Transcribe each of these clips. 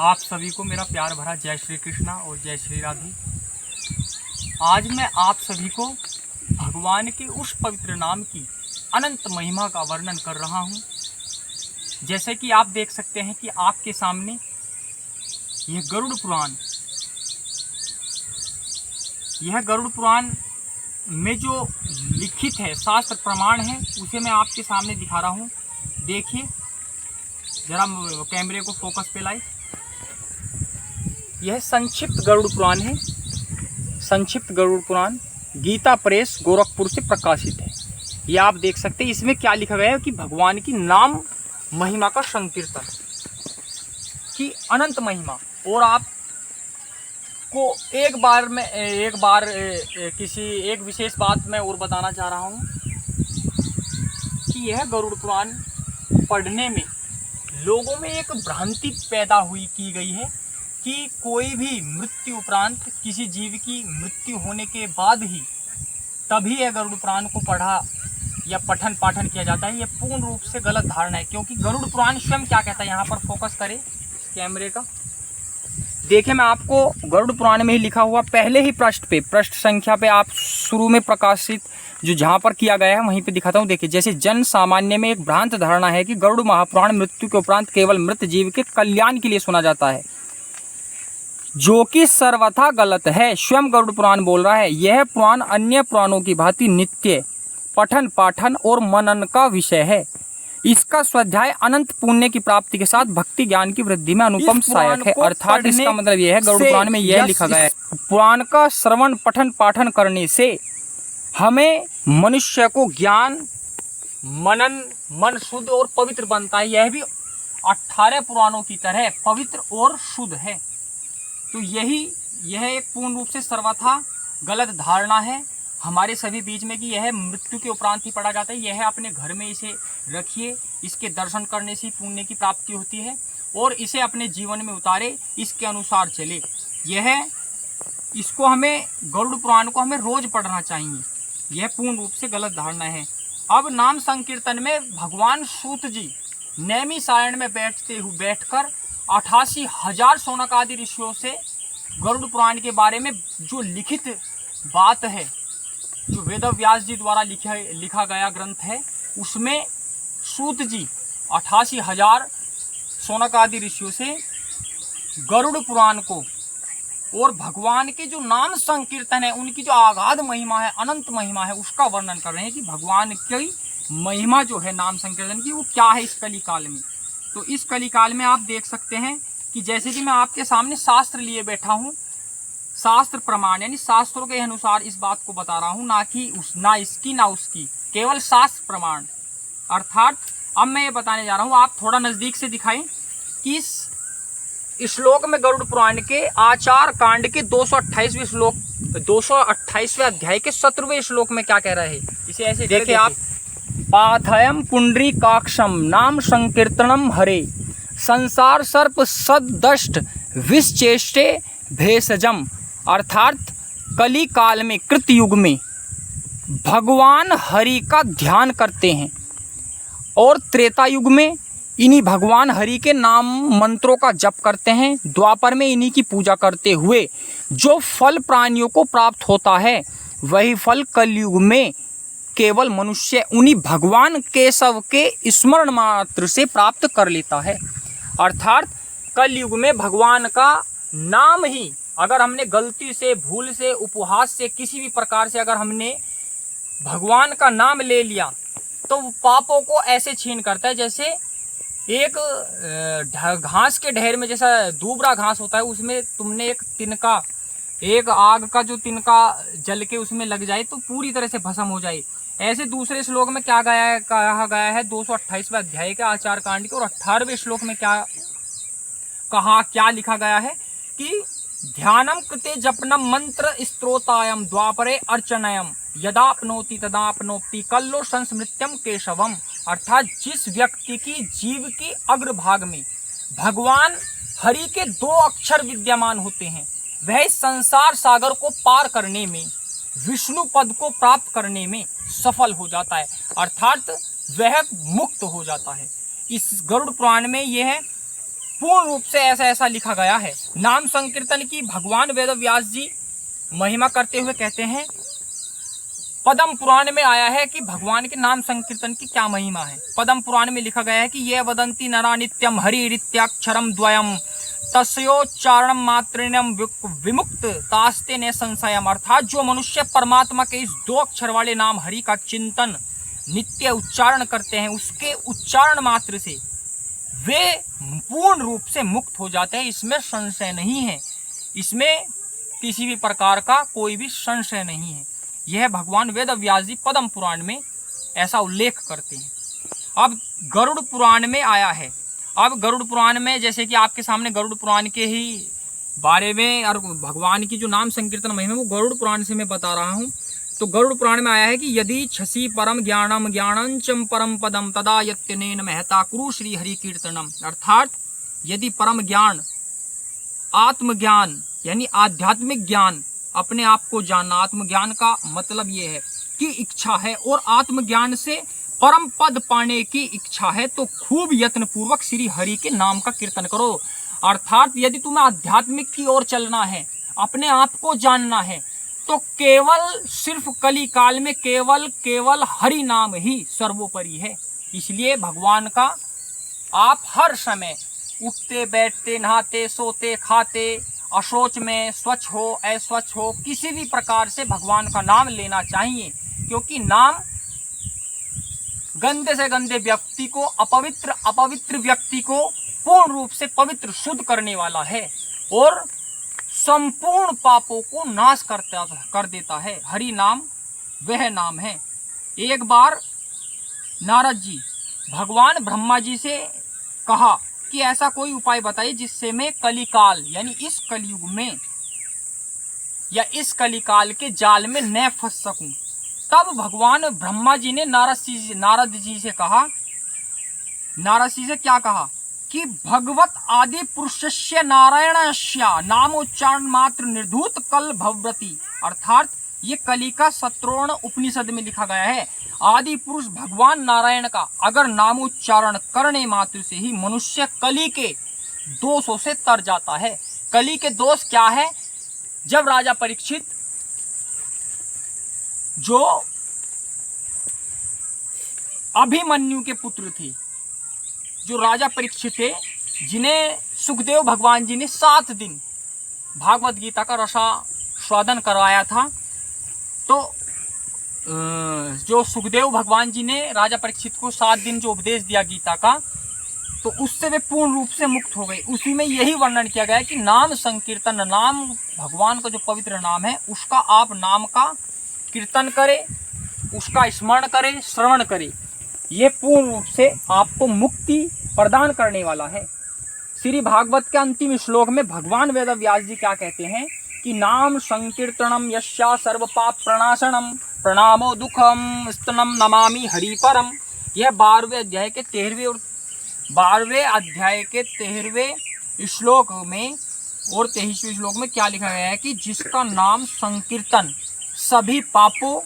आप सभी को मेरा प्यार भरा जय श्री कृष्णा और जय श्री राधे। आज मैं आप सभी को भगवान के उस पवित्र नाम की अनंत महिमा का वर्णन कर रहा हूँ। जैसे कि आप देख सकते हैं कि आपके सामने यह गरुड़ पुराण में जो लिखित है, शास्त्र प्रमाण है, उसे मैं आपके सामने दिखा रहा हूँ। देखिए जरा कैमरे को फोकस पे लाए। यह संक्षिप्त गरुड़ पुराण है। संक्षिप्त गरुड़ पुराण गीता प्रेस गोरखपुर से प्रकाशित है। यह आप देख सकते हैं। इसमें क्या लिखा गया है कि भगवान की नाम महिमा का संकीर्तन की अनंत महिमा। और आप को एक विशेष बात मैं और बताना चाह रहा हूँ कि यह गरुड़ पुराण पढ़ने में लोगों में एक भ्रांति पैदा की गई है कि कोई भी मृत्यु उपरांत किसी जीव की मृत्यु होने के बाद ही तभी यह गरुड़ पुराण को पढ़ा या पठन पाठन किया जाता है। यह पूर्ण रूप से गलत धारणा है, क्योंकि गरुड़ पुराण स्वयं क्या कहता है, यहाँ पर फोकस करें कैमरे का। देखिए मैं आपको गरुड़ पुराण में ही लिखा हुआ पहले ही पृष्ठ संख्या पे आप शुरू में प्रकाशित जो जहाँ पर किया गया है वहीं पे दिखाता हूँ। देखिए, जैसे जन सामान्य में एक भ्रांत धारणा है कि गरुड़ महापुराण मृत्यु के उपरांत केवल मृत जीव के कल्याण के लिए सुना जाता है, जो कि सर्वथा गलत है। स्वयं गरुड़ पुराण बोल रहा है, यह पुराण अन्य पुराणों की भांति नित्य पठन पाठन और मनन का विषय है। इसका स्वाध्याय अनंत पुण्य की प्राप्ति के साथ भक्ति ज्ञान की वृद्धि में अनुपम सहायक है। अर्थात इसका मतलब यह है, गरुड़ पुराण में यह लिखा गया है, पुराण का श्रवण पठन पाठन करने से हमें मनुष्य को ज्ञान मनन मन शुद्ध और पवित्र बनता है। यह भी 18 पुराणों की तरह पवित्र और शुद्ध है। तो यह एक पूर्ण रूप से सर्वथा गलत धारणा है हमारे सभी बीच में कि यह मृत्यु के उपरांत ही पढ़ा जाता है। यह अपने घर में इसे रखिए, इसके दर्शन करने से पुण्य की प्राप्ति होती है और इसे अपने जीवन में उतारे, इसके अनुसार चले। इसको हमें गरुड़ पुराण को हमें रोज पढ़ना चाहिए। यह पूर्ण रूप से गलत धारणा है। अब नाम संकीर्तन में भगवान सूत जी नैमी सायण में बैठकर 88,000 शौनक आदि ऋषियों से गरुड़ पुराण के बारे में जो लिखित बात है, जो वेद व्यास जी द्वारा लिखा गया ग्रंथ है, उसमें सूत जी 88,000 शौनक आदि ऋषियों से गरुड़ पुराण को और भगवान के जो नाम संकीर्तन है, उनकी जो आगाध महिमा है, अनंत महिमा है, उसका वर्णन कर रहे हैं कि भगवान की महिमा जो है नाम संकीर्तन की, वो क्या है इस कली काल में। तो इस कली काल में आप देख सकते हैं कि जैसे कि मैं आपके सामने शास्त्र लिए बैठा हूँ, शास्त्र प्रमाण यानी शास्त्रों के अनुसार इस बात को बता रहा हूँ, ना इसकी ना उसकी, केवल शास्त्र प्रमाण। अर्थात अब मैं ये बताने जा रहा हूँ, आप थोड़ा नजदीक से दिखाएं कि इस श्लोक में गरुड़ पुराण के आचार कांड के 228वें अध्याय के 17वें श्लोक में क्या कह रहा है, इसे ऐसे देखिए आप। पाथयम पुंडरी काक्षम नाम संकीर्तनम हरे संसार सर्प सदष्ट विश्चेष्टे भेषजम। अर्थात कली काल में कृत युग में भगवान हरि का ध्यान करते हैं और त्रेता युग में इन्हीं भगवान हरि के नाम मंत्रों का जप करते हैं। द्वापर में इन्हीं की पूजा करते हुए जो फल प्राणियों को प्राप्त होता है, वही फल कलयुग में केवल मनुष्य उन्हीं भगवान केशव के स्मरण मात्र से प्राप्त कर लेता है। अर्थात कलयुग में भगवान का नाम ही अगर हमने गलती से, भूल से, उपहास से, किसी भी प्रकार से अगर हमने भगवान का नाम ले लिया, तो पापों को ऐसे छीन करता है जैसे एक घास के ढेर में, जैसा दूबरा घास होता है, उसमें तुमने एक आग का जो तिनका जल के उसमें लग जाए तो पूरी तरह से भस्म हो जाए। ऐसे दूसरे श्लोक में क्या कहा गया है 228वें अध्याय के आचार कांड के और 18वें श्लोक में क्या लिखा गया है कि ध्यानम कृते जपनम मंत्र स्त्रोतायम द्वापरे अर्चनयम यदापनोति तदापनोति कल्लो संस्मृत्यम केशवम। अर्थात जिस व्यक्ति की जीव के अग्रभाग में भगवान हरि के 2 अक्षर विद्यमान होते हैं, वह संसार सागर को पार करने में, विष्णु पद को प्राप्त करने में सफल हो जाता है। अर्थात वह मुक्त हो जाता है। इस गरुड़ पुराण में यह पूर्ण रूप से ऐसा ऐसा लिखा गया है। नाम संकीर्तन की भगवान वेद व्यास जी महिमा करते हुए कहते हैं, पद्म पुराण में आया है कि भगवान के नाम संकीर्तन की क्या महिमा है। पद्म पुराण में लिखा गया है कि ये वदंती नरा नित्यम हरिरित्याक्षरम द्वयम तस्योच्चारणम मात्रेणम विमुक्त तास्ते ने संशयम। अर्थात जो मनुष्य परमात्मा के इस 2 अक्षर वाले नाम हरि का चिंतन नित्य उच्चारण करते हैं, उसके उच्चारण मात्र से वे पूर्ण रूप से मुक्त हो जाते हैं। इसमें संशय नहीं है, इसमें किसी भी प्रकार का कोई भी संशय नहीं है। यह भगवान वेद व्यास जी पद्म पुराण में ऐसा उल्लेख करते हैं। अब गरुड़ पुराण में आया है। अब गरुड़ पुराण में, जैसे कि आपके सामने गरुड़ पुराण के ही बारे में और भगवान की जो नाम संकीर्तन महिमा वो गरुड़ पुराण से मैं बता रहा हूँ। तो गरुड़ पुराण में आया है कि यदि छसी परम ज्ञानम ज्ञानंचम परम पदम तदा यत्यनेन महता कुरु श्री हरि कीर्तनम। अर्थात यदि परम ज्ञान, आत्मज्ञान यानी आध्यात्मिक ज्ञान, अपने आप को जानना, आत्मज्ञान का मतलब ये है कि इच्छा है और आत्मज्ञान से परम पद पाने की इच्छा है, तो खूब यत्न पूर्वक श्री हरि के नाम का कीर्तन करो। अर्थात यदि तुम्हें आध्यात्मिक की ओर चलना है, अपने आप को जानना है, तो केवल सिर्फ कली काल में केवल हरि नाम ही सर्वोपरि है। इसलिए भगवान का आप हर समय उठते बैठते नहाते सोते खाते अशौच में स्वच्छ हो अस्वच्छ हो किसी भी प्रकार से भगवान का नाम लेना चाहिए, क्योंकि नाम गंदे से गंदे व्यक्ति को, अपवित्र व्यक्ति को पूर्ण रूप से पवित्र शुद्ध करने वाला है और संपूर्ण पापों को नाश कर देता है। हरि नाम वह नाम है। एक बार नारद जी भगवान ब्रह्मा जी से कहा कि ऐसा कोई उपाय बताइए जिससे मैं कलिकाल यानी इस कलयुग में या इस कलिकाल के जाल में न फंस सकूं। तब भगवान ब्रह्मा जी ने नारद जी से क्या कहा कि भगवत आदि पुरुषस्य नारायणस्य नामोच्चारण मात्र निर्धूत कल भवति। अर्थात ये कली का 17 उपनिषद में लिखा गया है। आदि पुरुष भगवान नारायण का अगर नामोच्चारण करने मात्र से ही मनुष्य कली के दोषों से तर जाता है। कली के दोष क्या है? जब राजा परीक्षित जो अभिमन्यु के पुत्र थे, जो राजा परीक्षित थे, जिन्हें सुखदेव भगवान जी ने 7 दिन भागवत गीता का रसास्वादन करवाया था, तो जो सुखदेव भगवान जी ने राजा परीक्षित को 7 दिन जो उपदेश दिया गीता का, तो उससे वे पूर्ण रूप से मुक्त हो गए। उसी में यही वर्णन किया गया है कि नाम संकीर्तन, नाम भगवान का जो पवित्र नाम है उसका आप नाम का कीर्तन करें, उसका स्मरण करें, श्रवण करें, ये पूर्ण रूप से आपको मुक्ति प्रदान करने वाला है। श्री भागवत के अंतिम श्लोक में भगवान वेद व्यास जी क्या कहते हैं कि नाम संकीर्तनम यस्या सर्व पाप प्रणाशनम प्रणामो दुखम स्तनम नमामि हरि परम। यह 12वें अध्याय के 13वें श्लोक में और 23वें श्लोक में क्या लिखा गया है कि जिसका नाम संकीर्तन सभी पापों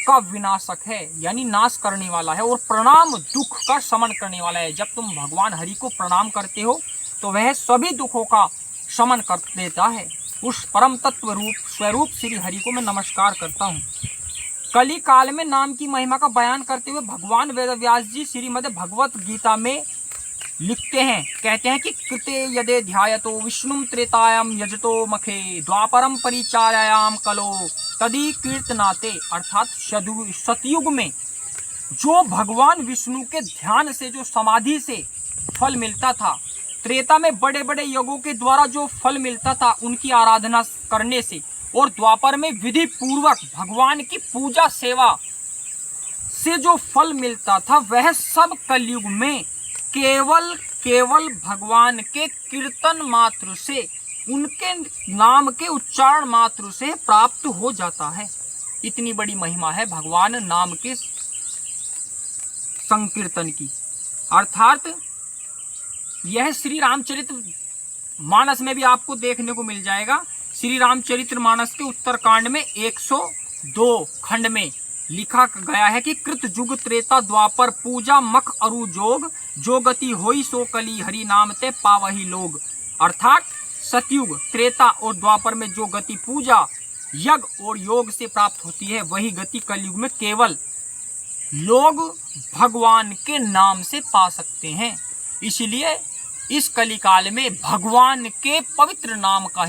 का विनाशक है, यानी नाश करने वाला है, और प्रणाम दुख का शमन करने वाला है। जब तुम भगवान हरि को प्रणाम करते हो तो वह सभी दुखों का शमन कर देता है। उस परम तत्व रूप स्वरूप श्री हरि को मैं नमस्कार करता हूँ। कली काल में नाम की महिमा का बयान करते हुए भगवान वेद व्यास जी श्रीमद् भगवत गीता में लिखते हैं, कहते हैं कि कृते यदे ध्यायतो विष्णुम त्रेतायाम यजतो मखे द्वापरम परिचार्यायाम कलो तदी कीर्तनाते। अर्थात सतयुग में जो भगवान विष्णु के ध्यान से, जो समाधि से फल मिलता था, त्रेता में बड़े बड़े यज्ञों के द्वारा जो फल मिलता था उनकी आराधना करने से, और द्वापर में विधि पूर्वक भगवान की पूजा सेवा से जो फल मिलता था, वह सब कलयुग में केवल भगवान के कीर्तन मात्र से, उनके नाम के उच्चारण मात्र से प्राप्त हो जाता है। इतनी बड़ी महिमा है भगवान नाम के संकीर्तन की। अर्थात यह श्री रामचरित्र मानस में भी आपको देखने को मिल जाएगा। श्री रामचरित्र मानस के उत्तरकांड में 102 खंड में लिखा गया है कि कृत जुग त्रेता द्वापर पूजा मख अरु जोग, जो गति होई सो कली हरि नाम ते पावही लोग। अर्थात सतयुग, त्रेता और द्वापर में जो गति पूजा, यज्ञ और योग से प्राप्त होती है, वही गति कलयुग में केवल लोग भगवान के नाम से पा सकते हैं। इसलिए इस कलिकाल में भगवान के पवित्र नाम का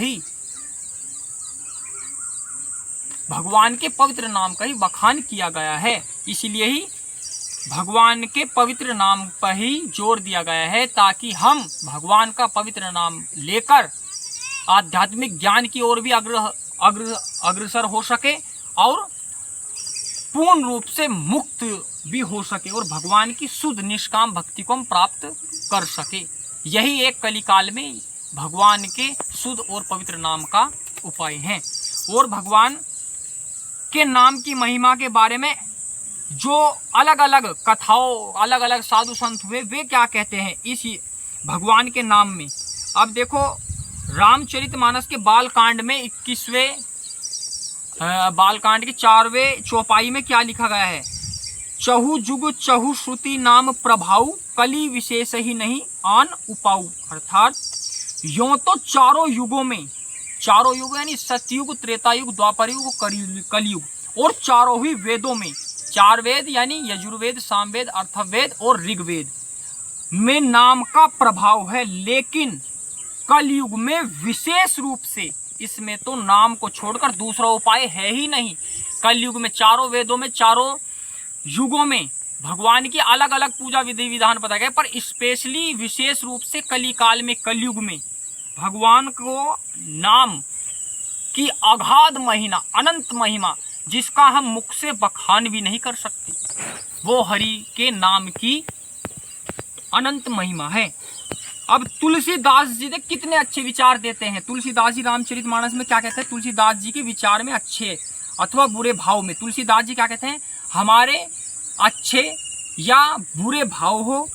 ही बखान किया गया है। इसलिए ही भगवान के पवित्र नाम पर ही जोर दिया गया है, ताकि हम भगवान का पवित्र नाम लेकर आध्यात्मिक ज्ञान की ओर भी अग्रसर हो सके और पूर्ण रूप से मुक्त भी हो सके और भगवान की शुद्ध निष्काम भक्ति को हम प्राप्त कर सके। यही एक कलिकाल में भगवान के शुद्ध और पवित्र नाम का उपाय है। और भगवान के नाम की महिमा के बारे में जो अलग अलग कथाओं, अलग अलग साधु संत हुए, वे क्या कहते हैं इस भगवान के नाम में। अब देखो रामचरितमानस के बालकांड में 21वें बालकांड के 4वें चौपाई में क्या लिखा गया है। चहु जुग चहु श्रुति नाम प्रभाऊ, कली विशेष ही नहीं आन उपाऊ। अर्थात यों तो चारों युगों में, चारों युग यानी सतयुग, त्रेता युग, द्वापर युग, कलयुग, और चारों ही वेदों में, 4 वेद यानी यजुर्वेद, सामवेद, अर्थवेद और ऋग्वेद में नाम का प्रभाव है। लेकिन कलयुग में विशेष रूप से इसमें तो नाम को छोड़कर दूसरा उपाय है ही नहीं। कलयुग में चारों वेदों में, चारों युगों में भगवान की अलग अलग पूजा विधि विधान बताए गए, पर स्पेशली विशेष रूप से कलिकाल में, कलयुग में भगवान को नाम की अगाध महिमा, अनंत महिमा, जिसका हम मुख से बखान भी नहीं कर सकते, वो हरि के नाम की अनंत महिमा है। अब तुलसीदास जी ने कितने अच्छे विचार देते हैं। तुलसीदास जी रामचरितमानस में क्या कहते हैं, तुलसीदास जी के विचार में अच्छे अथवा बुरे भाव में तुलसीदास जी क्या कहते हैं, हमारे अच्छे या बुरे भाव हो,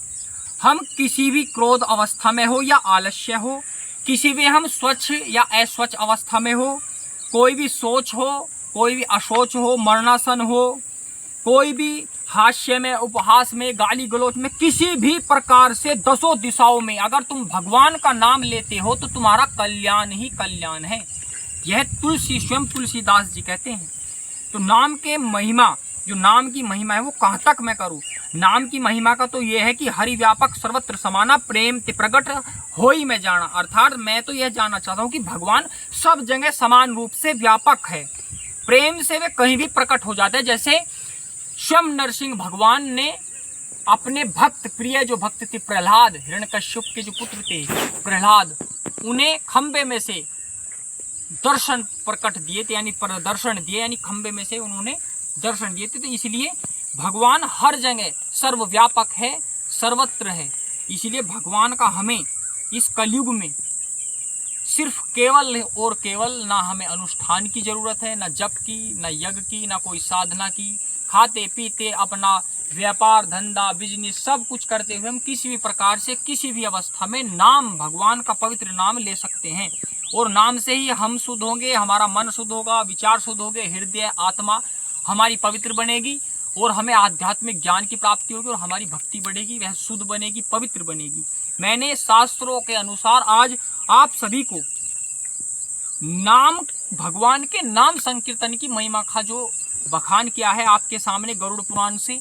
हम किसी भी क्रोध अवस्था में हो या आलस्य हो, किसी भी हम स्वच्छ या अस्वच्छ अवस्था में हो, कोई भी सोच हो, कोई भी अशोच हो, मरणासन हो, कोई भी हास्य में, उपहास में, गाली गलौज में, किसी भी प्रकार से दसों दिशाओं में अगर तुम भगवान का नाम लेते हो तो तुम्हारा कल्याण ही कल्याण है। यह स्वयं तुलसीदास जी कहते हैं। तो नाम के महिमा, जो नाम की महिमा है वो कहाँ तक मैं करूँ। नाम की महिमा का तो यह है कि हरि व्यापक सर्वत्र समाना, प्रेम ते प्रगट हो ही मैं जाना। अर्थात मैं तो यह जानना चाहता हूँ कि भगवान सब जगह समान रूप से व्यापक है, प्रेम से वे कहीं भी प्रकट हो जाते हैं। जैसे स्वयं नरसिंह भगवान ने अपने भक्त प्रिय जो भक्त थे प्रहलाद, हिरण्यकश्यप के जो पुत्र थे प्रहलाद, उन्हें खंबे में से दर्शन प्रकट दिए थे, यानी प्रदर्शन दिए, यानी खंबे में से उन्होंने दर्शन दिए थे। तो इसलिए भगवान हर जगह सर्वव्यापक है, सर्वत्र है। इसलिए भगवान का हमें इस कलयुग में सिर्फ केवल और केवल ना हमें अनुष्ठान की जरूरत है, ना जप की, ना यज्ञ की, ना कोई साधना की। खाते पीते अपना व्यापार धंधा बिजनेस सब कुछ करते हुए हम किसी भी प्रकार से किसी भी अवस्था में नाम, भगवान का पवित्र नाम ले सकते हैं। और नाम से ही हम शुद्ध होंगे, हमारा मन शुद्ध होगा, विचार शुद्ध होंगे, हृदय आत्मा हमारी पवित्र बनेगी और हमें आध्यात्मिक ज्ञान की प्राप्ति होगी और हमारी भक्ति बढ़ेगी, वह शुद्ध बनेगी, पवित्र बनेगी। मैंने शास्त्रों के अनुसार आज आप सभी को नाम, भगवान के नाम संकीर्तन की महिमा का जो बखान किया है आपके सामने गरुड़ पुराण से,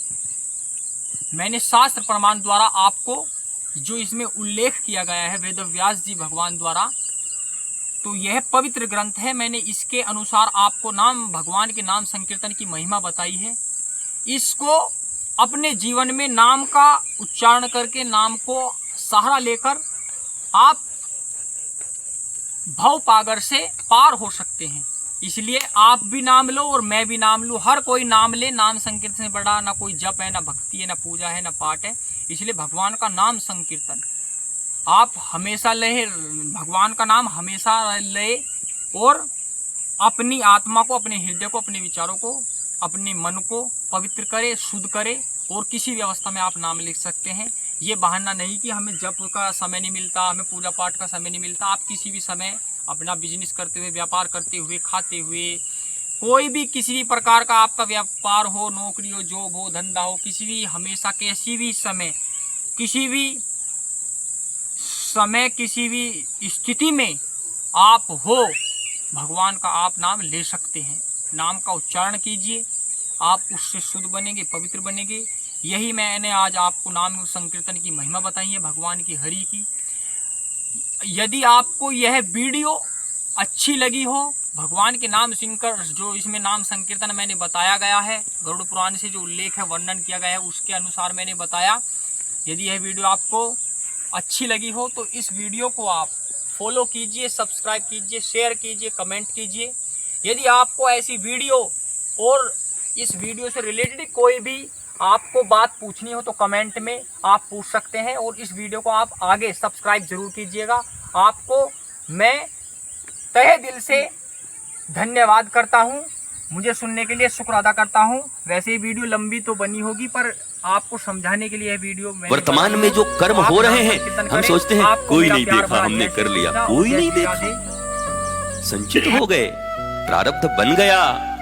मैंने शास्त्र प्रमाण द्वारा आपको जो इसमें उल्लेख किया गया है वेदव्यास जी भगवान द्वारा, तो यह पवित्र ग्रंथ है। मैंने इसके अनुसार आपको नाम, भगवान के नाम संकीर्तन की महिमा बताई है। इसको अपने जीवन में नाम का उच्चारण करके, नाम को सहारा लेकर आप भवपागर से पार हो सकते हैं। इसलिए आप भी नाम लो और मैं भी नाम लूँ, हर कोई नाम ले। नाम संकीर्तन से बड़ा ना कोई जप है, ना भक्ति है, ना पूजा है, ना पाठ है। इसलिए भगवान का नाम संकीर्तन आप हमेशा ले, भगवान का नाम हमेशा ले और अपनी आत्मा को, अपने हृदय को, अपने विचारों को, अपने मन को पवित्र करे, शुद्ध करे और किसी भी अवस्था में आप नाम लिख सकते हैं। ये बहाना नहीं कि हमें जप का समय नहीं मिलता, हमें पूजा पाठ का समय नहीं मिलता। आप किसी भी समय अपना बिजनेस करते हुए, व्यापार करते हुए, खाते हुए, कोई भी किसी भी प्रकार का आपका व्यापार हो, नौकरी हो, जॉब हो, धंधा हो, किसी भी हमेशा किसी भी समय किसी भी स्थिति में आप हो, भगवान का आप नाम ले सकते हैं। नाम का उच्चारण कीजिए, आप उससे शुद्ध बनेंगे, पवित्र बनेंगे। यही मैंने आज आपको नाम संकीर्तन की महिमा बताई है, भगवान की, हरि की। यदि आपको यह वीडियो अच्छी लगी हो, भगवान के नाम सुनकर जो इसमें नाम संकीर्तन मैंने बताया गया है, गरुड़ पुराण से जो उल्लेख है, वर्णन किया गया है, उसके अनुसार मैंने बताया। यदि यह वीडियो आपको अच्छी लगी हो तो इस वीडियो को आप फॉलो कीजिए, सब्सक्राइब कीजिए, शेयर कीजिए, कमेंट कीजिए। यदि आपको ऐसी वीडियो और इस वीडियो से रिलेटेड कोई भी आपको बात पूछनी हो तो कमेंट में आप पूछ सकते हैं, और इस वीडियो को आप आगे सब्सक्राइब जरूर कीजिएगा। आपको मैं तहे दिल से धन्यवाद करता हूं, मुझे सुनने के लिए शुक्र अदा करता हूं। वैसे ही वीडियो लंबी तो बनी होगी, पर आपको समझाने के लिए यह वीडियो वर्तमान में जो कर्म हो रहे हैं, हम सोचते हैं कोई नहीं देखा, हमने कर लिया। कोई नहीं देखा, संचित हो गए, प्रारब्ध बन गया।